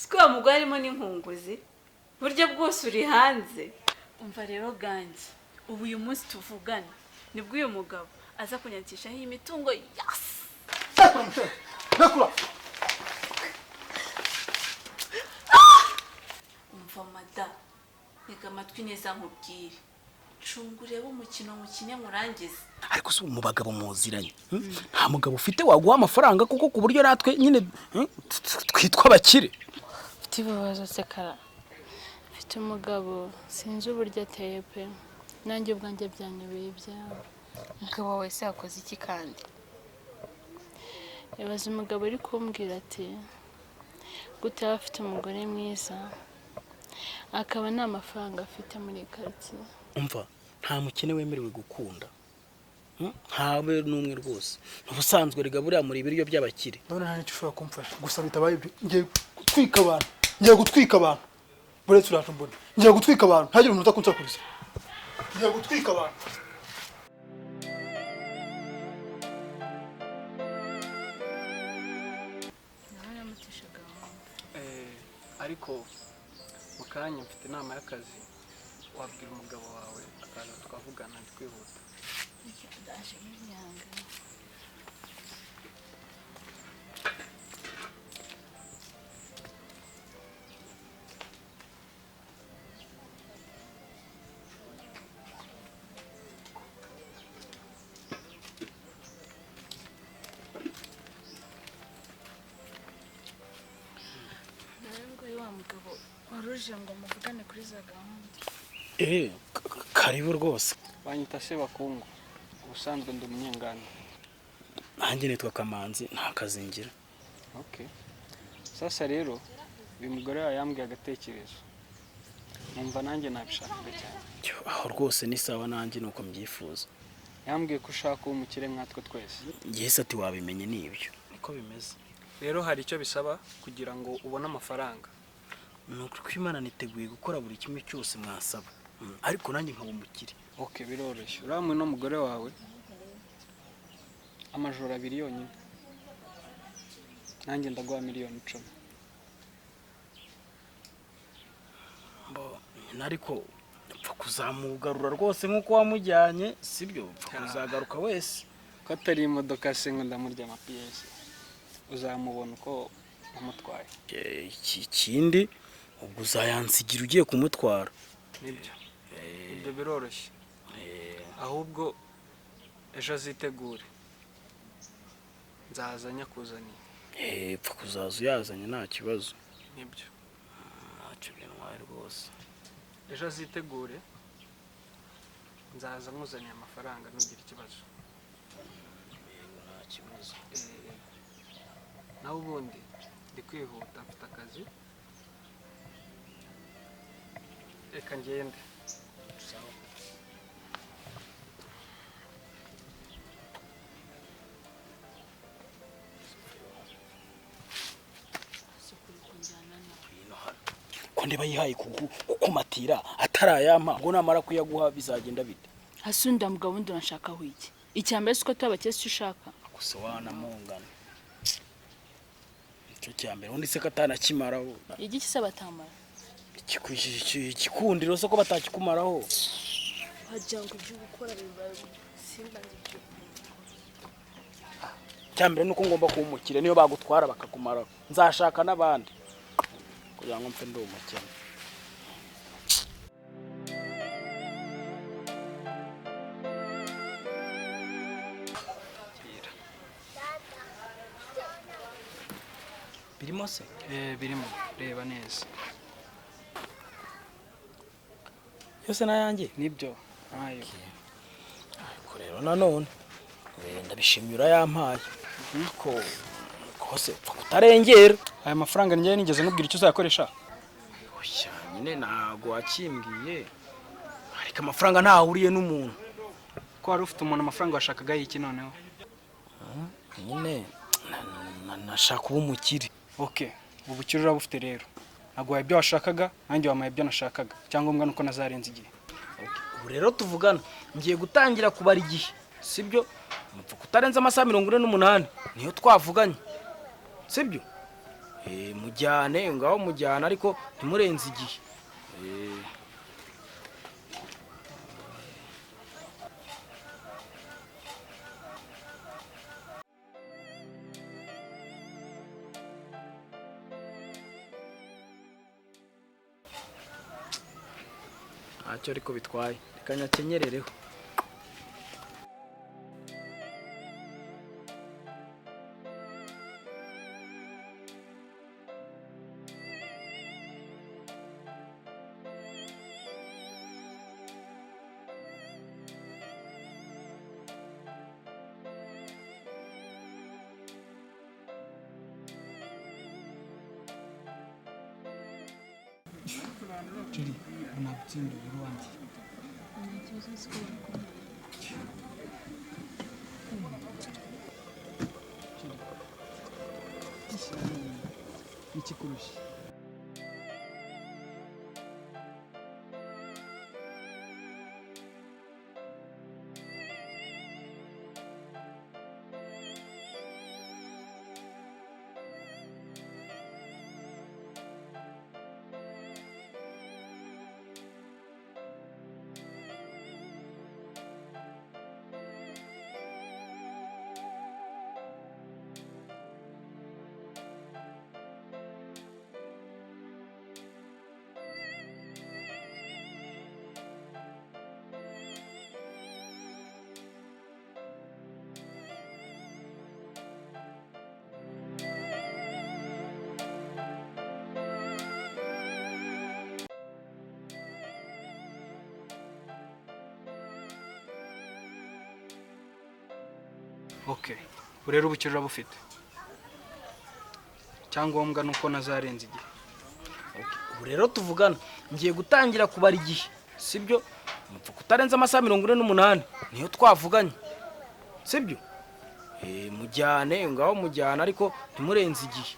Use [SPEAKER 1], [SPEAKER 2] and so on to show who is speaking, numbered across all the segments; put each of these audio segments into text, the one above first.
[SPEAKER 1] Siko mugore arimo n'inkunguzi. Buryo bwose uri hanze. Umva rero gangi. Ubu uyu munsi tuvugana. Nibwo uyu mugabo aza kunyandikishaho imitungo. Yes!
[SPEAKER 2] Nakura.
[SPEAKER 1] Umva mada. Reka amatwi neza nkubwire. Cungureba umukino mukine murangize.
[SPEAKER 2] Ariko se mu bagabo muziranye nta mugabo ufite waguha amafaranga kuko ku buryo natwe nyine twitwa abakire.
[SPEAKER 3] Ufite ibibazo se kara. Ufite umugabo sinzi uburyo ateye pe. Nanjye ubwanjye byanyobeye byawe.
[SPEAKER 4] Umugabo wese yakoze iki kandi?
[SPEAKER 3] Yabaze umugabo ari kumbwira ati gute afite umugore mwiza akaba nta mafaranga afite muri quartier.
[SPEAKER 2] Umva nta mukene wemerewe gukunda. Ntabe n'umwe rwose. Ubusanzwe rega buriya muri ibiryo by'abakire.
[SPEAKER 5] None nta nicyo ushobora kumfasha gusa bitabaye ibyo ngiye gutwika abantu buretse uraje mbona ngiye gutwika abantu ntagire umuntu utakunsakuriza ngiye gutwika abantu.
[SPEAKER 6] Ariko mukanya mfite inama y'akazi wabwira umugabo wawe akaza twavugana kwihuta.
[SPEAKER 3] Ndaje n'iyanga. Mugabo waruje ngo muvugane kuri za gahunda.
[SPEAKER 2] Karibu rwose.
[SPEAKER 6] Banyita se bakungu. Ubusanzwe ndi umunyengano.
[SPEAKER 2] Nanjye nitwa Kamanzi nta kazingira.
[SPEAKER 6] Okay. Sasa rero uyu mugore yambwiye agatekerezo. Numva nanjye nabishakaga cyane.
[SPEAKER 2] Aho rwose ni sawa nanjye nuko mbyifuza.
[SPEAKER 6] Yambwiye ko ushaka umukire nkatwe twese.
[SPEAKER 2] Yesi ati wabimenye nibyo. Niko bimeze.
[SPEAKER 6] Rero hari icyo bisaba kugira ngo ubone amafaranga.
[SPEAKER 2] Nuko Imana niteguye gukora buri kimwe cyose mwasaba. Ariko nanjye nkaba umukire.
[SPEAKER 6] Okay, biroroshye. Uramwe no mugore wawe amajoro 2 yonyine. Nanjye ndaguha miliyoni 10.
[SPEAKER 2] Ariko upfa kuzamugarura rwose nkuko wamujyanye sibyo upfa kuzagaruka wese.
[SPEAKER 6] Ko atari imodoka se ngo ndamurya amapiyesi. Uzamubona uko umutwaye.
[SPEAKER 2] Ikindi ubwo uzayansigira ugiye kumutwara.
[SPEAKER 6] Nibyo. Ibyo biroroshye. Ahubwo ejo azitegure. Nzaza nyakuzaniye.
[SPEAKER 2] Pfa kuzaza uyazanye nta kibazo.
[SPEAKER 6] Nibyo.
[SPEAKER 2] Ntacyo bintwaye rwose.
[SPEAKER 6] Ejo azitegure. Nzaza nkuzaniye amafaranga ntugire ikibazo.
[SPEAKER 2] Nta kibazo.
[SPEAKER 6] Naho ubundi ndi kwihuta mfite akazi. Reka ngende.
[SPEAKER 2] Sawa. Ko ndeba yihaye kukumatira atarayampa ngo namara kuyaguha bizagenda bite?
[SPEAKER 3] Hasunda mugabo wundi urashaka wiki. Icyambere suko twabakese ushaka.
[SPEAKER 2] Gusa wanamungana. Icyo cyambere undi se katana kimaraho.
[SPEAKER 3] Igiki se batamara?
[SPEAKER 2] Ikikundiro so ko batakikumaraho.
[SPEAKER 3] Hajya ngo byo gukora bibaye simba ngibyo.
[SPEAKER 2] Cyambere nuko ngomba kumukire niyo bagutwara bakakumaraho. Nzashaka nabandi. Kugira ngo mfe ndo umukene. Birimo se?
[SPEAKER 6] Birimo. Reba neza.
[SPEAKER 2] Yose nayanjye
[SPEAKER 6] Nibyo. Ayo.
[SPEAKER 2] Ko rero nanone ndabishimira yampaye. Kose kutarengera.
[SPEAKER 6] Aya mafaranga njye nigeze nkubwira icyo uzakoresha.
[SPEAKER 2] Oya nyine nago wakimbwiye. Ariko amafaranga ntahuriye n'umuntu.
[SPEAKER 6] Ko wari ufite umuntu amafaranga washakaga iki noneho?
[SPEAKER 2] Nyine nashaka ubu umukire.
[SPEAKER 6] Okay. Ubu bukire urabufite rero. Naguhaye ibyo washakaga nanjye wamaye ibyo nashakaga. Cyangwa nuko nazarenza igihe.
[SPEAKER 2] Ubu rero tuvugana ngiye gutangira kubara igihe. Sibyo? Mupfa kutarenza amasaha 48 niyo twavuganye. Sibyo? mujyane ngaho mujyana ariko ntimurenze igihe. Ntacyo ariko bitwaye, reka nyakenyerereho.
[SPEAKER 6] Juri nagutsinda uruwanjye. Ikikurusha. Okay, urero ubukire urabufite. Cyangombwa nuko nazarenza igihe.
[SPEAKER 2] Ubu rero tuvugana ngiye gutangira kubara igihe, sibyo? Mupfa kutarenza amasaha 48 niyo twavuganye, sibyo? Mujyane ngaho mujyana ariko ntimurenze igihe.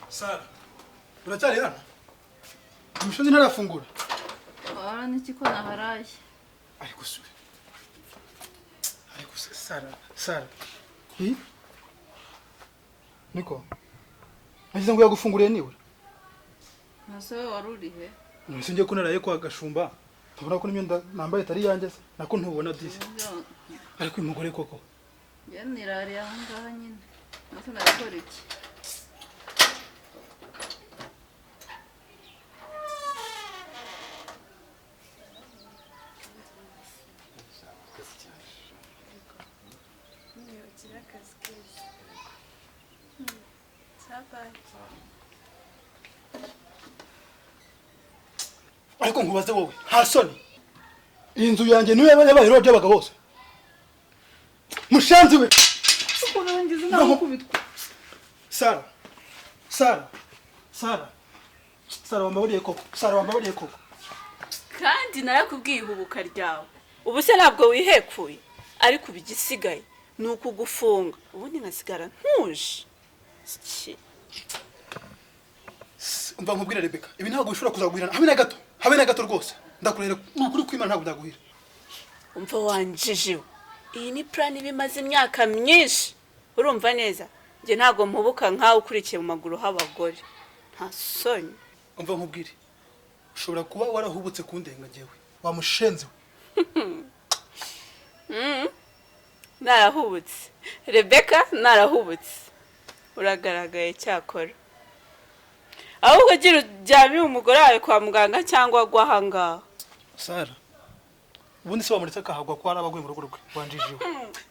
[SPEAKER 5] Sara, uracyari hano? Umushonzi ntarafungura.
[SPEAKER 1] wara n'iki ko naharaye?
[SPEAKER 5] Ariko Sara. Niko. Nagize ngo yagufunguriye niwe.
[SPEAKER 1] Ntase we wari urihe?
[SPEAKER 5] Nise ngiye kunaraye kwa Gashumba. Tubona ko n'imyenda nambaye itari yanjye se. Nako ntubona disi. Ariko uyu mugore koko.
[SPEAKER 1] Njye nirariye aha ngaha nyine. Nase nabikora iki?
[SPEAKER 5] Ariko nkubaze wowe, nta soni. Iyi nzu yanjye niwe yabaye rero by'abagabo bose. Mushanzi we.
[SPEAKER 1] Uko nangize nakubitwa.
[SPEAKER 5] Sara, wambabariye koko.
[SPEAKER 1] Kandi narakubwiye ihubuka ryawe. Ubu se ntabwo wihekuye. Ariko ubigisigaye ni ukugufunga. Ubundi ngasigara ntuje.
[SPEAKER 5] Umva nkubwira Rebecca, ibi ntabwo bishobora kuzagwirana. Habe na gato rwose. Ndakurere nukuri kwimana ntabwo ndaguhira.
[SPEAKER 1] Umva wanjijiwe. Iyi ni plan ibimaze imyaka myinshi. Urumva neza? Nge ntago mpubuka nkawe ukurikiye mu maguru h'abagore. Nta soni.
[SPEAKER 5] Umva nkubwire. Ushobora kuba warahubutse kundenga jewe. Wamushenze.
[SPEAKER 1] Narahubutse. Rebecca narahubutse. Uragaragaye cyakora. Ahubwo gira ujyamye umugore wawe kwa muganga cyangwa gwahangaha.
[SPEAKER 5] Sara. Ubundi se wamuretse akahagwa ko arabagwe mu rugo rwe wanjijiwe.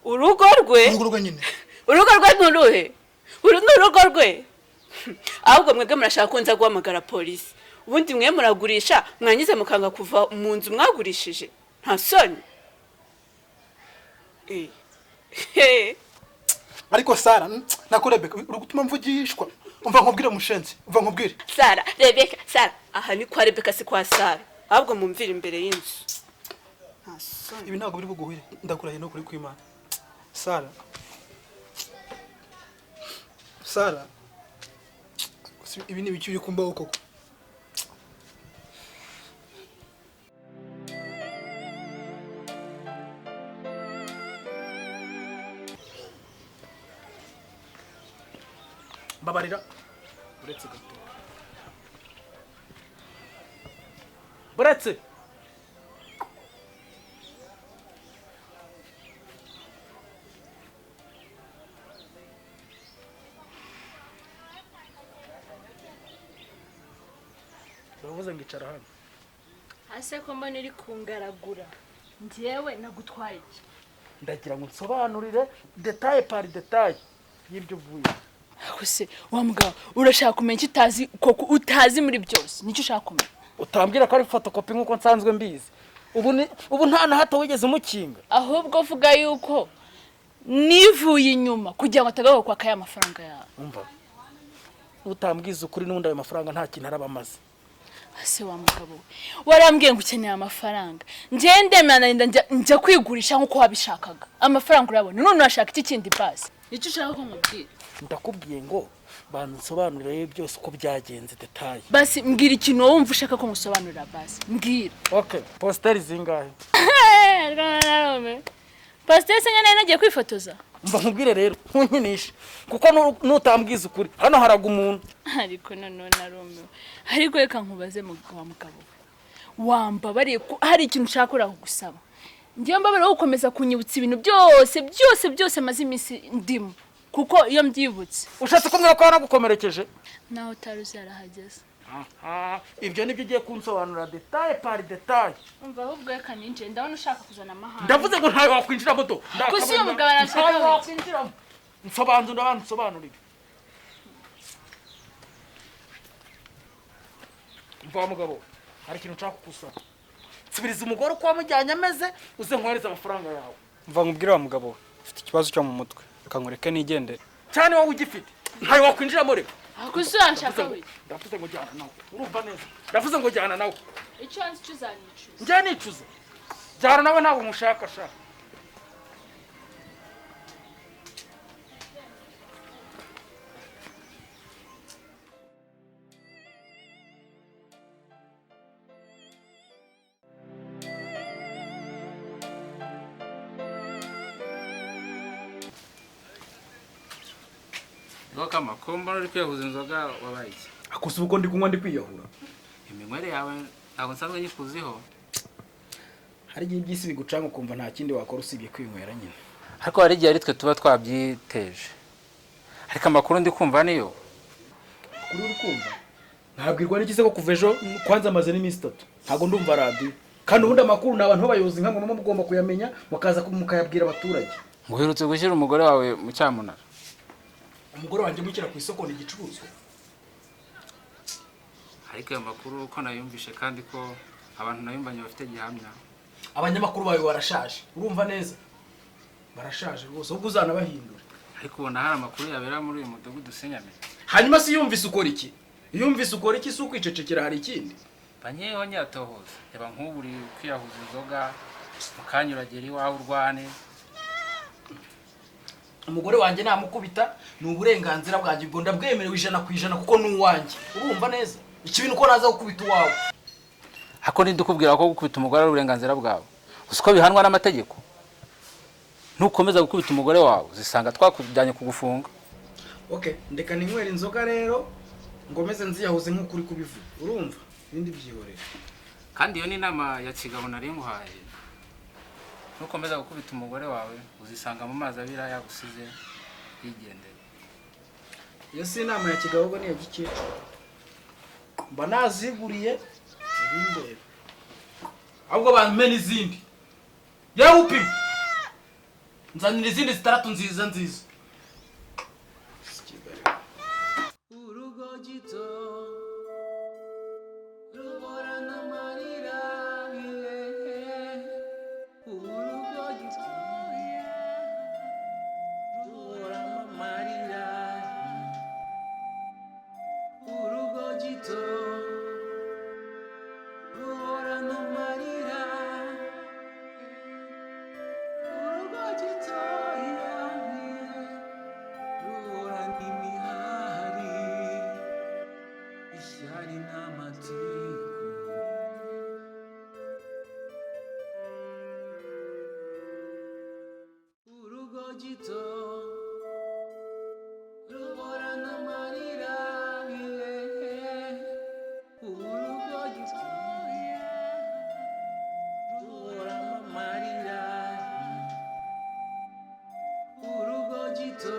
[SPEAKER 1] Urugo rwe?
[SPEAKER 5] Urugo rwe nyine.
[SPEAKER 1] Urugo rwe nuruhe? Urugo rwe. Ahubwo mwebwe murashaka kunza guhamagara polisi. Ubundi mwe muragurisha mwanyize mukanga kuva mu nzu mwagurishije. Nta soni.
[SPEAKER 5] Ariko Sara, nako Rebecca, uri gutuma mvugishwa. Umva nkubwire mushenzi.
[SPEAKER 1] Sara, Rebecca, Sara. Aha ni kwa Rebecca si kwa Sara. Ahubwo mumvira imbere y'inzu. Nta soni.
[SPEAKER 5] Ibi ntabwo biri buguhire. Ndakurahiye no kuri kwimana. Sara. Ibi ni biki uri kumbaho koko?
[SPEAKER 2] Babarira. Buretse gato. Buretse. Uravuze ngicara hano.
[SPEAKER 3] Hase ko mbona iri kungaragura. Njyewe nagutwaye iki?
[SPEAKER 2] Ndagira ngo nsobanurire detail par detail y'ibyo vuye.
[SPEAKER 3] Akose wa mugabo urashaka kumenya itazi koko utazi muri byose. Nicyo ushaka kumenya.
[SPEAKER 2] Utambwira ko ari photocopy nkuko nsanzwe mbizi. Ubu nta na hato wigeze umukinga.
[SPEAKER 3] Ahubwo vuga yuko nivuye inyuma kugira ngo atagaho kwa kaya amafaranga yawe.
[SPEAKER 2] Umva. Utambwiza ukuri n'undi ayo mafaranga nta kintu arabamaze.
[SPEAKER 3] Ase wa mugabo warambwiye ngo ukeneye amafaranga. Nje ndemana njya kwigurisha nkuko wabishakaga. Amafaranga urabona none urashaka iki kindi basi. Nicyo ushaka ko nkubwira.
[SPEAKER 2] Ndakubwiye ngo bansobanurire byose uko byagenze detail.
[SPEAKER 3] Basi mbwira ikintu wumva ushaka ko ngusobanurira basi. Mbwira.
[SPEAKER 2] Okay, posteri zingahe?
[SPEAKER 3] Posteri senyana nagiye kwifotoza.
[SPEAKER 2] Mba nkubwire rero ntunkinishe kuko nutambwiza ukuri hano haraga umuntu.
[SPEAKER 3] Ariko none narumiwe. Ariko reka nkubaze wa mugabo. Wamba bari hari ikintu ushaka kugusaba. Ngiye mbabara gukomeza kunyibutsa ibintu byose maze iminsi ndimo. Kuko iyo mbyibutse.
[SPEAKER 2] Ushatse kumwira ko nagukomerekeje?
[SPEAKER 3] Naho utaruzi yarahageze.
[SPEAKER 2] Ibyo nibyo ugiye kunsobanura detail par detail.
[SPEAKER 3] Umva ahubwo reka ninje ndabona ushaka kuzana amahanga.
[SPEAKER 2] Ndavuze ngo ntawe wakwinjira moto.
[SPEAKER 3] Kusi uyu mugabo arashaka
[SPEAKER 2] wakwinjira. Nsobanurira. Mva mugabo, hari ikintu nshaka kusaba. Subiriza umugore uko wamujyanye ameze uze nkwereza amafaranga yawe.
[SPEAKER 6] Mva nkubwire wa mugabo, ufite ikibazo cyo mu mutwe. Reka nkureke nigendere.
[SPEAKER 2] Cyane wowe ugifite. Ntawe wakwinjira muri.
[SPEAKER 3] Kusi urashaka we.
[SPEAKER 2] Ndavuze ngo jyana nawe. Urumva neza. Ndavuze ngo jyana nawe.
[SPEAKER 3] Icyo nzi cyuzanicuza.
[SPEAKER 2] Njya nicuza. Jyana nawe ntabwo mushaka sha.
[SPEAKER 7] Kama ko mbona uri kwiyahuza inzoga wabaye iki?
[SPEAKER 2] akusi uko ndi kunywa ndi kwiyahura.
[SPEAKER 7] Iminywere yawe ntabwo nsanzwe nyikuziho.
[SPEAKER 2] Hari igihe iby'isi bigucanga ukumva nta kindi wakora usibye kwinywera nyine.
[SPEAKER 7] Ariko hari igihe ari twe tuba twabyiteje. Ariko amakuru ndi kumva niyo.
[SPEAKER 2] Kuri uri kumva? Ntabwirwa n'ikize ko kuva ejo kwanza amaze n'iminsi 3. Ntabwo ndumva radio. Kandi ubundi amakuru n'abantu b'abayobozi nkamwe mama mugomba kuyamenya mukaza mukayabwira abaturage.
[SPEAKER 7] Nguherutse gushyira umugore wawe mu cyamunara.
[SPEAKER 2] Umugore wanjye mukira ku isoko ni igicuruzwa.
[SPEAKER 7] Ariko ayo makuru uko nayumvishe kandi ko abantu nayumbanye bafite gihamya.
[SPEAKER 2] Abanyamakuru bawe barashaje. Urumva neza? Barashaje rwose ubwo uzanabahindura.
[SPEAKER 7] Ariko ubona hari amakuru yabera muri uyu mudugudu Senyame.
[SPEAKER 2] Hanyuma si yumvise ukora iki? Yumvise ukora iki suko icecekera hari ikindi?
[SPEAKER 7] Banyeho nyatohoza. Yaba nk'uburi kwiyahuza inzoga mukanyuragera iwawe urwane.
[SPEAKER 2] Umugore wanjye namukubita ni uburenganzira bwanjye bwo ndabwemerewe 100% kuko nuwanjye. Urumva neza? Ikibi nuko naza gukubita uwawe.
[SPEAKER 7] Hako ndikubwira ko gukubita umugore ari uburenganzira bwawe. Usiko bihanwa n'amategeko. Nukomeza gukubita umugore wawe zisanga twakujyanye kugufunga.
[SPEAKER 2] Okay, ndeka ninywera inzoga rero ngomeze nziyahuze nk'ukuri kubivuga. Urumva? Ibindi byihorera.
[SPEAKER 7] Kandi iyo ni inama ya kigabo nari nguhaye. Nukomeza gukubita umugore wawe uzisanga mu mazi abira yagusize yigendera.
[SPEAKER 2] Iyo si inama ya kigabo ni ya gikecuru. Mba naziguriye ibindera. Ahubwo bamene izindi. Yawe upima. Nzanira izindi 3 nziza. Urugo gito rubora n'amarira urugo gito rubora n'amarira urugo gito rubora n'amarira urugo gito rubora n'imihari ishyari n'amatiku urugo gito rubora n'amarira urugo gito rubora n'amarira urugo gito